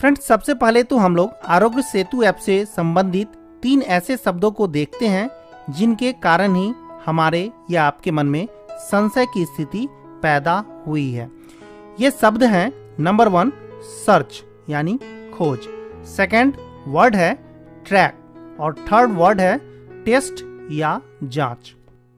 Friends, सबसे पहले तो हम लोग आरोग्य सेतु ऐप से संबंधित 3 ऐसे शब्दों को देखते हैं जिनके कारण ही हमारे या आपके मन में संशय की स्थिति पैदा हुई है। ये शब्द हैं नंबर 1 सर्च यानी खोज, सेकंड वर्ड है ट्रैक और थर्ड वर्ड है टेस्ट या जांच।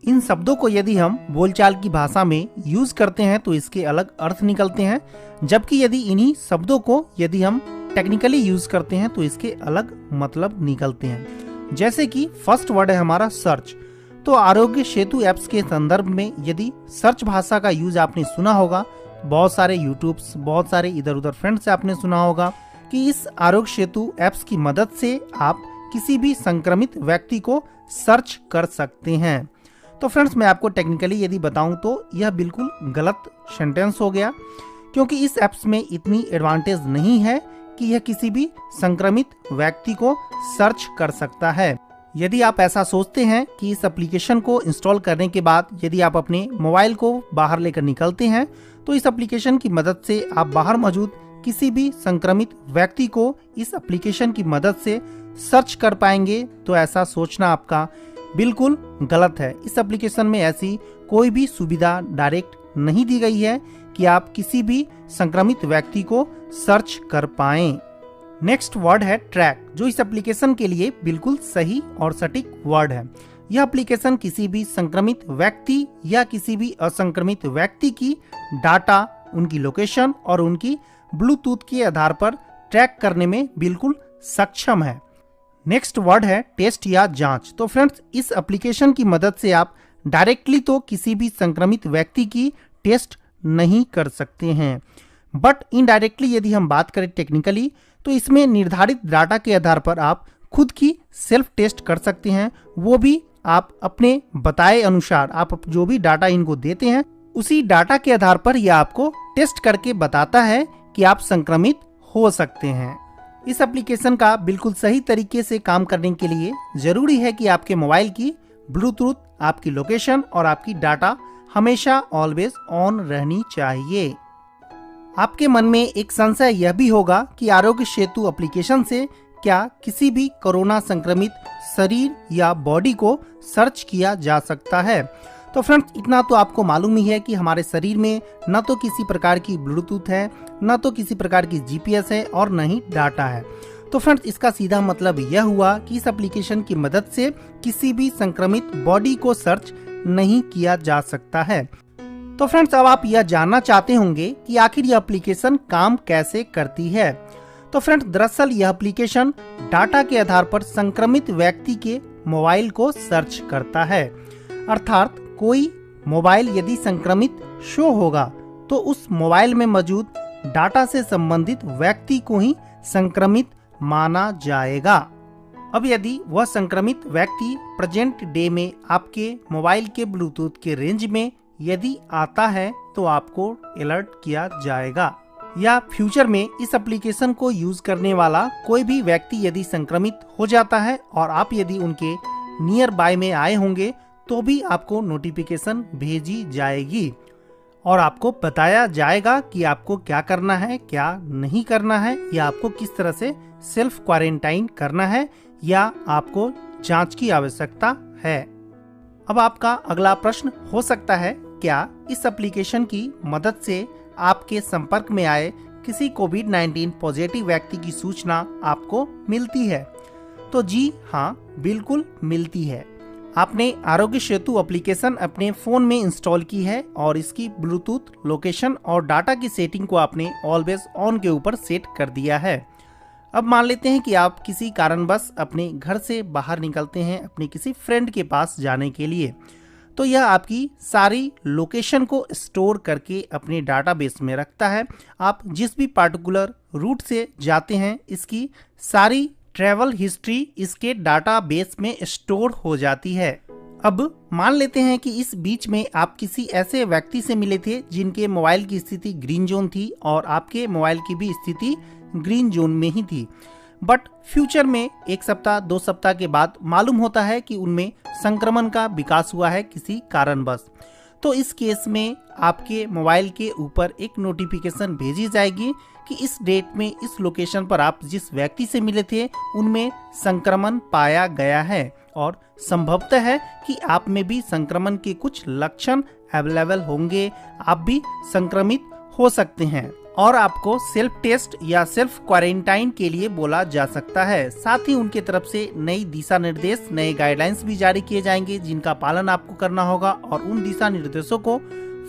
इन शब्दों को यदि हम बोलचाल की भाषा में यूज करते हैं तो इसके अलग अर्थ निकलते हैं, जबकि यदि इन्हीं शब्दों को यदि हम टेक्निकली यूज करते हैं तो इसके अलग मतलब निकलते हैं। जैसे कि फर्स्ट वर्ड है हमारा सर्च, तो आरोग्य सेतु ऐप्स के संदर्भ में यदि सर्च भाषा का यूज आपने सुना होगा, बहुत सारे यूट्यूब्स, बहुत सारे इधर उधर फ्रेंड से आपने सुना होगा कि इस आरोग्य सेतु ऐप्स की मदद से आप किसी भी संक्रमित व्यक्ति को सर्च कर सकते हैं। तो फ्रेंड्स, मैं आपको टेक्निकली यदि बताऊं तो यह बिल्कुल गलत सेंटेंस हो गया, क्योंकि इस ऐप्स में इतनी एडवांटेज नहीं है कि यह किसी भी संक्रमित व्यक्ति को सर्च कर सकता है। यदि आप ऐसा सोचते हैं कि इस एप्लीकेशन को इंस्टॉल करने के बाद यदि आप अपने मोबाइल को बाहर लेकर निकलते हैं तो इस एप्लीकेशन की मदद से आप बाहर मौजूद किसी भी संक्रमित व्यक्ति को इस एप्लीकेशन की मदद से सर्च कर पाएंगे, तो ऐसा सोचना आपका बिल्कुल गलत है। इस एप्लीकेशन में ऐसी कोई भी सुविधा डायरेक्ट नहीं दी गई है कि आप किसी भी संक्रमित व्यक्ति को सर्च कर पाएं। नेक्स्ट वर्ड है ट्रैक, जो इस एप्लीकेशन के लिए बिल्कुल सही और सटीक वर्ड है। यह एप्लीकेशन किसी भी संक्रमित व्यक्ति या किसी भी असंक्रमित व्यक्ति की डाटा, उनकी लोकेशन और उनकी ब्लूटूथ के आधार पर ट्रैक करने में बिल्कुल सक्षम है। नेक्स्ट वर्ड है टेस्ट या जांच। तो फ्रेंड्स, इस एप्लीकेशन की मदद से आप डायरेक्टली तो किसी भी संक्रमित व्यक्ति की टेस्ट नहीं कर सकते हैं, बट इनडायरेक्टली यदि हम बात करें टेक्निकली तो इसमें निर्धारित डाटा के आधार पर आप खुद की सेल्फ टेस्ट कर सकते हैं। वो भी आप अपने बताए अनुसार, आप जो भी डाटा इनको देते हैं उसी डाटा के आधार पर यह आपको टेस्ट करके बताता है कि आप संक्रमित हो सकते हैं। इस एप्लीकेशन का बिल्कुल सही तरीके से काम करने के लिए जरूरी है कि आपके मोबाइल की ब्लूटूथ, आपकी लोकेशन और आपकी डाटा हमेशा ऑलवेज ऑन रहनी चाहिए। आपके मन में एक संशय यह भी होगा कि आरोग्य सेतु एप्लीकेशन से क्या किसी भी कोरोना संक्रमित शरीर या बॉडी को सर्च किया जा सकता है। तो फ्रेंड्स, इतना तो आपको मालूम ही है कि हमारे शरीर में न तो किसी प्रकार की ब्लूटूथ है, न तो किसी प्रकार की जीपीएस है और न ही डाटा है। तो फ्रेंड्स, इसका सीधा मतलब यह हुआ कि इस एप्लीकेशन की मदद से किसी भी संक्रमित बॉडी को सर्च नहीं किया जा सकता है। तो फ्रेंड्स, अब आप यह जानना चाहते होंगे कि आखिर यह एप्लीकेशन काम कैसे करती है। तो फ्रेंड्स, दरअसल यह एप्लीकेशन डाटा के आधार पर संक्रमित व्यक्ति के मोबाइल को सर्च करता है। अर्थात कोई मोबाइल यदि संक्रमित शो होगा तो उस मोबाइल में मौजूद डाटा से संबंधित व्यक्ति को ही संक्रमित माना जाएगा। अब यदि वह संक्रमित व्यक्ति प्रेजेंट डे में आपके मोबाइल के ब्लूटूथ के रेंज में यदि आता है तो आपको अलर्ट किया जाएगा, या फ्यूचर में इस एप्लीकेशन को यूज करने वाला कोई भी व्यक्ति यदि संक्रमित हो जाता है और आप यदि उनके नियर बाय में आए होंगे तो भी आपको नोटिफिकेशन भेजी जाएगी और आपको बताया जाएगा कि आपको क्या करना है, क्या नहीं करना है, या आपको किस तरह से सेल्फ क्वारंटाइन करना है या आपको जांच की आवश्यकता है। अब आपका अगला प्रश्न हो सकता है, क्या इस एप्लीकेशन की मदद से आपके संपर्क में आए किसी कोविड-19 पॉजिटिव व्यक्ति की सूचना आपको मिलती है? तो जी हाँ, बिल्कुल मिलती है। आपने आरोग्य सेतु एप्लीकेशन अपने फोन में इंस्टॉल की है और इसकी ब्लूटूथ, लोकेशन और डाटा की सेटिंग को आपने ऑलवेज ऑन के ऊपर सेट कर दिया है। अब मान लेते हैं कि आप किसी कारणवश अपने घर से बाहर निकलते हैं अपने किसी फ्रेंड के पास जाने के लिए, तो यह आपकी सारी लोकेशन को स्टोर करके अपने डाटाबेस में रखता है। आप जिस भी पार्टिकुलर रूट से जाते हैं इसकी सारी ट्रैवल हिस्ट्री इसके डाटाबेस में स्टोर हो जाती है। अब मान लेते हैं कि इस बीच में आप किसी ऐसे व्यक्ति से मिले थे जिनके मोबाइल की स्थिति ग्रीन जोन थी और आपके मोबाइल की भी स्थिति ग्रीन जोन में ही थी, बट फ्यूचर में 1 सप्ताह 2 सप्ताह के बाद मालूम होता है कि उनमें संक्रमण का विकास हुआ है किसी कारणवश। तो इस केस में आपके मोबाइल के ऊपर एक नोटिफिकेशन भेजी जाएगी कि इस डेट में इस लोकेशन पर आप जिस व्यक्ति से मिले थे उनमें संक्रमण पाया गया है और संभवतः है कि आप में भी संक्रमण के कुछ लक्षण अवेलेबल होंगे, आप भी संक्रमित हो सकते हैं और आपको सेल्फ टेस्ट या सेल्फ क्वारंटाइन के लिए बोला जा सकता है। साथ ही उनके तरफ से नई दिशा निर्देश, नए गाइडलाइंस भी जारी किए जाएंगे जिनका पालन आपको करना होगा और उन दिशा निर्देशों को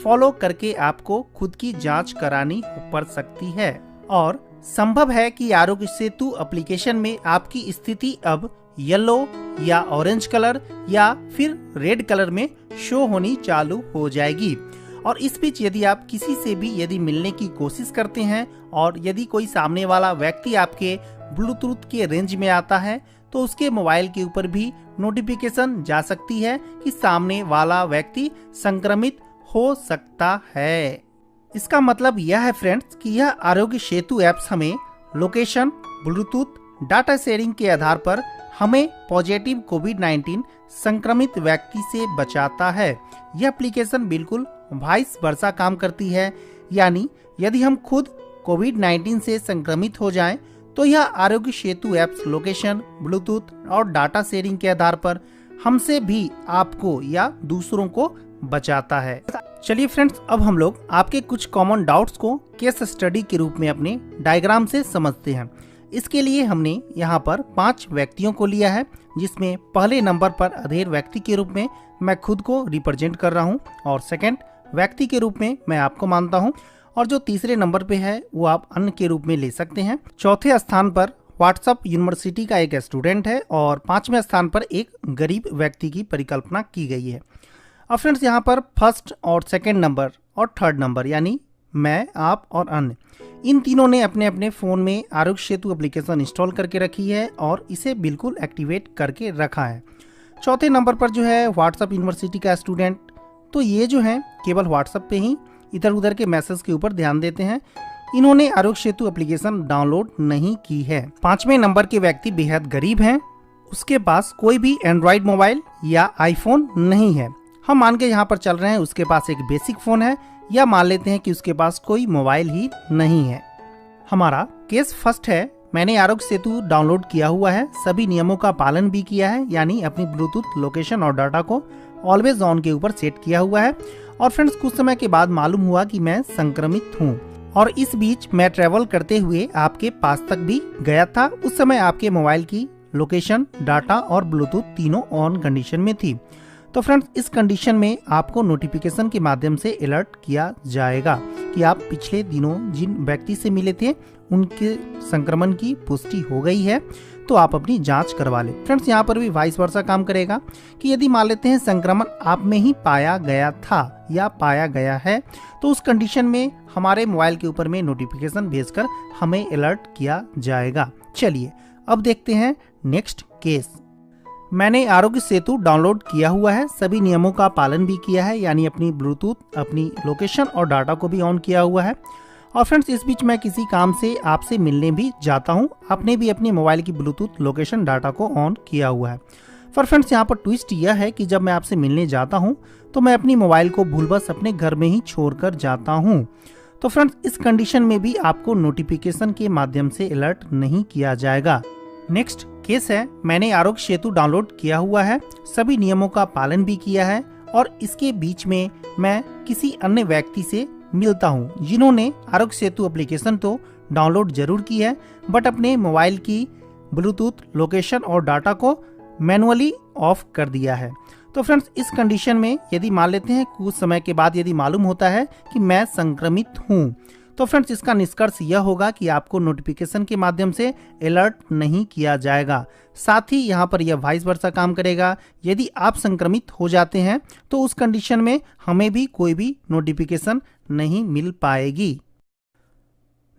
फॉलो करके आपको खुद की जांच करानी पड़ सकती है। और संभव है कि आरोग्य सेतु एप्लीकेशन में आपकी स्थिति अब येलो या ऑरेंज कलर या फिर रेड कलर में शो होनी चालू हो जाएगी। और इस बीच यदि आप किसी से भी यदि मिलने की कोशिश करते हैं और यदि कोई सामने वाला व्यक्ति आपके ब्लूटूथ के रेंज में आता है तो उसके मोबाइल के ऊपर भी नोटिफिकेशन जा सकती है कि सामने वाला व्यक्ति संक्रमित हो सकता है। इसका मतलब यह है फ्रेंड्स कि यह आरोग्य सेतु ऐप्स हमें लोकेशन, ब्लूटूथ, डाटा शेयरिंग के आधार पर हमें पॉजिटिव कोविड-19 संक्रमित व्यक्ति से बचाता है। यह एप्लीकेशन बिल्कुल वाइस वर्सा काम करती है, यानी यदि हम खुद कोविड-19 से संक्रमित हो जाएं, तो यह Aarogya Setu apps location, Bluetooth और डाटा शेयरिंग के आधार पर हमसे भी आपको या दूसरों को बचाता है। चलिए फ्रेंड्स, अब हम लोग आपके कुछ कॉमन डाउट्स को केस स्टडी के रूप में अपने डायग्राम से समझते हैं। इसके लिए हमने यहाँ पर 5 व्यक्तियों को लिया है, जिसमें पहले नंबर पर अधेड़ व्यक्ति के रूप में मैं खुद को रिप्रेजेंट कर रहा हूँ और सेकंड व्यक्ति के रूप में मैं आपको मानता हूँ और जो तीसरे नंबर पे है वो आप अन्य के रूप में ले सकते हैं। चौथे स्थान पर व्हाट्सएप यूनिवर्सिटी का एक स्टूडेंट है और 5वें स्थान पर एक गरीब व्यक्ति की परिकल्पना की गई है। अब फ्रेंड्स, यहाँ पर फर्स्ट और सेकंड नंबर और थर्ड नंबर यानी मैं, आप और अन्य, इन तीनों ने अपने अपने फ़ोन में आरोग्य सेतु एप्लीकेशन इंस्टॉल करके रखी है और इसे बिल्कुल एक्टिवेट करके रखा है। चौथे नंबर पर जो है व्हाट्सएप यूनिवर्सिटी का स्टूडेंट, तो ये जो है केवल व्हाट्सएप पे ही इधर उधर के मैसेज के ऊपर ध्यान देते हैं, इन्होंने आरोग्य सेतु एप्लीकेशन डाउनलोड नहीं की है। 5वें नंबर के व्यक्ति बेहद गरीब हैं, उसके पास कोई भी एंड्रॉयड मोबाइल या आईफोन नहीं है। हम मान के यहाँ पर चल रहे हैं उसके पास एक बेसिक फ़ोन है, या मान लेते हैं कि उसके पास कोई मोबाइल ही नहीं है। हमारा केस फर्स्ट है, मैंने आरोग्य सेतु डाउनलोड किया हुआ है, सभी नियमों का पालन भी किया है, यानी अपनी ब्लूटूथ, लोकेशन और डाटा को ऑलवेज ऑन के ऊपर सेट किया हुआ है। और फ्रेंड्स, कुछ समय के बाद मालूम हुआ कि मैं संक्रमित हूँ और इस बीच मैं ट्रेवल करते हुए आपके पास तक भी गया था। उस समय आपके मोबाइल की लोकेशन, डाटा और ब्लूटूथ तीनों ऑन कंडीशन में थी। तो फ्रेंड्स, इस कंडीशन में आपको नोटिफिकेशन के माध्यम से अलर्ट किया जाएगा कि आप पिछले दिनों जिन व्यक्ति से मिले थे उनके संक्रमण की पुष्टि हो गई है, तो आप अपनी जांच करवा लें। फ्रेंड्स, यहाँ पर भी वाइस वर्सा काम करेगा कि यदि मान लेते हैं संक्रमण आप में ही पाया गया था या पाया गया है, तो उस कंडीशन में हमारे मोबाइल के ऊपर में नोटिफिकेशन भेजकर हमें अलर्ट किया जाएगा। चलिए अब देखते हैं नेक्स्ट केस। मैंने आरोग्य सेतु डाउनलोड किया हुआ है, सभी नियमों का पालन भी किया है, यानी अपनी ब्लूटूथ, अपनी लोकेशन और डाटा को भी ऑन किया हुआ है। और फ्रेंड्स, इस बीच मैं किसी काम से आपसे मिलने भी जाता हूं, आपने भी अपने मोबाइल की ब्लूटूथ, लोकेशन, डाटा को ऑन किया हुआ है। पर फ्रेंड्स, यहाँ पर ट्विस्ट यह है कि जब मैं आपसे मिलने जाता हूं तो मैं अपनी मोबाइल को भूलवश अपने घर में ही छोड़कर जाता हूं। तो फ्रेंड्स, इस कंडीशन में भी आपको नोटिफिकेशन के माध्यम से अलर्ट नहीं किया जाएगा। नेक्स्ट केस है, मैंने आरोग्य सेतु डाउनलोड किया हुआ है, सभी नियमों का पालन भी किया है और इसके बीच में मैं किसी अन्य व्यक्ति से मिलता हूं जिन्होंने आरोग्य सेतु एप्लीकेशन तो डाउनलोड जरूर की है बट अपने मोबाइल की ब्लूटूथ, लोकेशन और डाटा को मैनुअली ऑफ कर दिया है। तो फ्रेंड्स, इस कंडीशन में यदि मान लेते हैं कुछ समय के बाद यदि मालूम होता है कि मैं संक्रमित हूं, तो फ्रेंड्स, इसका निष्कर्ष यह होगा कि आपको नोटिफिकेशन के माध्यम से अलर्ट नहीं किया जाएगा। साथ ही यहाँ पर यह वाइस वर्सा काम करेगा, यदि आप संक्रमित हो जाते हैं तो उस कंडीशन में हमें भी कोई भी नोटिफिकेशन नहीं मिल पाएगी।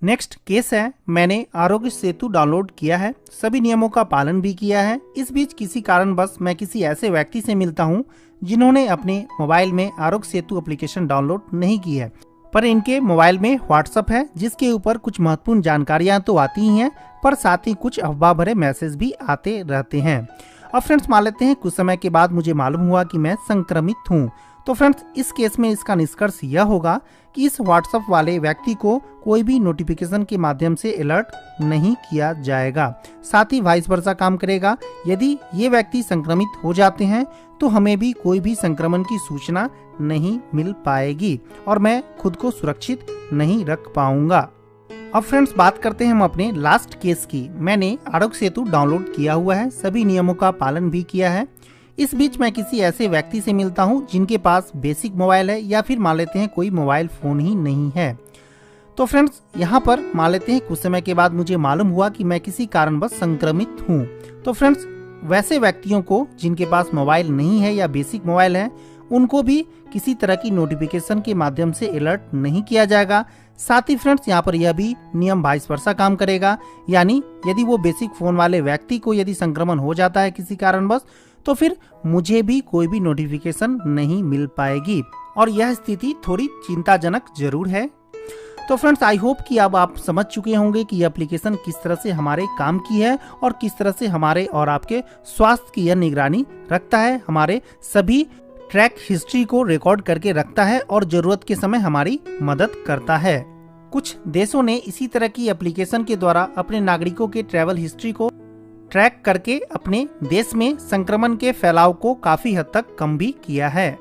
नेक्स्ट केस है, मैंने आरोग्य सेतु डाउनलोड किया है, सभी नियमों का पालन भी किया है, इस बीच किसी कारणवश मैं किसी ऐसे व्यक्ति से मिलता हूँ जिन्होंने अपने मोबाइल में आरोग्य सेतु एप्लीकेशन डाउनलोड नहीं की है, पर इनके मोबाइल में व्हाट्सएप है जिसके ऊपर कुछ महत्वपूर्ण जानकारियां तो आती ही हैं, पर साथ ही कुछ अफवाह भरे मैसेज भी आते रहते हैं। अब फ्रेंड्स, मान लेते हैं कुछ समय के बाद मुझे मालूम हुआ कि मैं संक्रमित हूँ, तो फ्रेंड्स इस केस में इसका निष्कर्ष यह होगा कि इस व्हाट्सएप वाले व्यक्ति को कोई भी नोटिफिकेशन के माध्यम से अलर्ट नहीं किया जाएगा। साथ ही वाइस वर्सा काम करेगा। यदि ये व्यक्ति संक्रमित हो जाते हैं तो हमें भी कोई भी संक्रमण की सूचना नहीं मिल पाएगी और मैं खुद को सुरक्षित नहीं रख पाऊंगा। अब फ्रेंड्स बात करते हैं हम अपने लास्ट केस की। मैंने आरोग्य सेतु डाउनलोड किया हुआ है, सभी नियमों का पालन भी किया है। इस बीच मैं किसी ऐसे व्यक्ति से मिलता हूं जिनके पास बेसिक मोबाइल है या फिर मान लेते हैं कोई मोबाइल फ़ोन ही नहीं है। तो फ्रेंड्स यहाँ पर मान लेते हैं कुछ समय के बाद मुझे मालूम हुआ कि मैं किसी कारणवश संक्रमित हूँ। तो फ्रेंड्स वैसे व्यक्तियों को जिनके पास मोबाइल नहीं है या बेसिक मोबाइल है, उनको भी किसी तरह की नोटिफिकेशन के माध्यम से अलर्ट नहीं किया जाएगा। साथ ही फ्रेंड्स यहाँ पर यह भी नियम वाइस वर्सा काम करेगा, यानी यदि वो बेसिक फ़ोन वाले व्यक्ति को यदि संक्रमण हो जाता है किसी कारणवश, तो फिर मुझे भी कोई भी नोटिफिकेशन नहीं मिल पाएगी और यह स्थिति थोड़ी चिंताजनक जरूर है। तो फ्रेंड्स आई होप कि अब आप समझ चुके होंगे कि यह एप्लीकेशन किस तरह से हमारे काम की है और किस तरह से हमारे और आपके स्वास्थ्य की यह निगरानी रखता है, हमारे सभी ट्रैक हिस्ट्री को रिकॉर्ड करके रखता है और जरूरत के समय हमारी मदद करता है। कुछ देशों ने इसी तरह की एप्लीकेशन के द्वारा अपने नागरिकों के ट्रैवल हिस्ट्री को ट्रैक करके अपने देश में संक्रमण के फैलाव को काफी हद तक कम भी किया है।